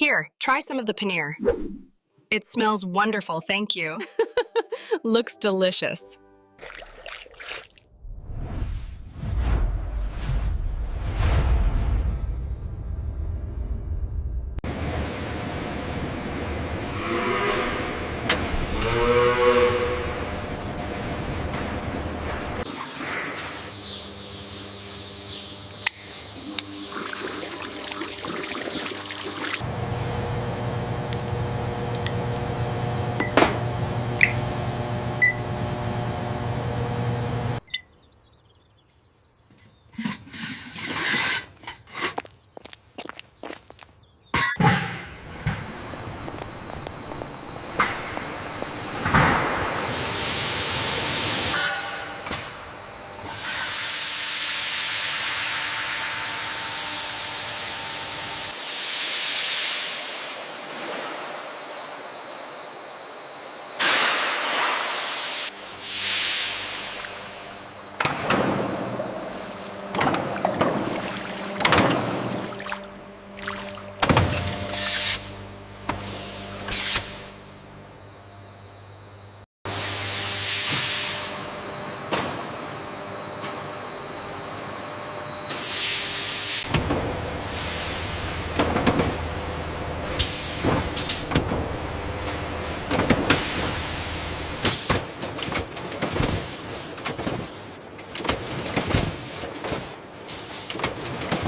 Here, try some of the paneer. It smells wonderful, thank you. Looks delicious.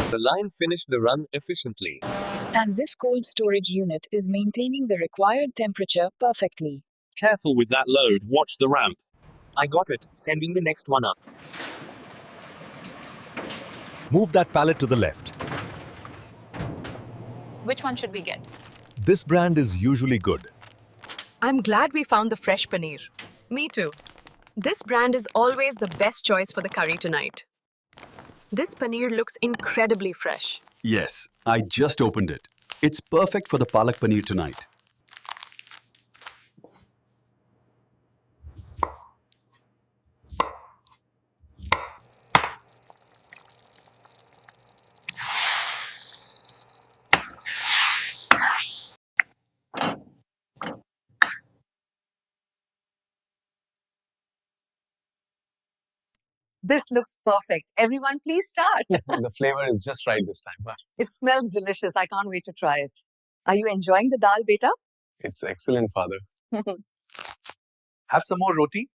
The line finished the run efficiently. And this cold storage unit is maintaining the required temperature perfectly. Careful with that load, watch the ramp. I got it. Sending the next one up. Move that pallet to the left. Which one should we get? This brand is usually good. I'm glad we found the fresh paneer. Me too. This brand is always the best choice for the curry tonight. This paneer looks incredibly fresh. Yes, I just opened it. It's perfect for the palak paneer tonight. This looks perfect. Everyone, please start. The flavor is just right this time. Huh? It smells delicious. I can't wait to try it. Are you enjoying the dal, beta? It's excellent, father. Have some more roti?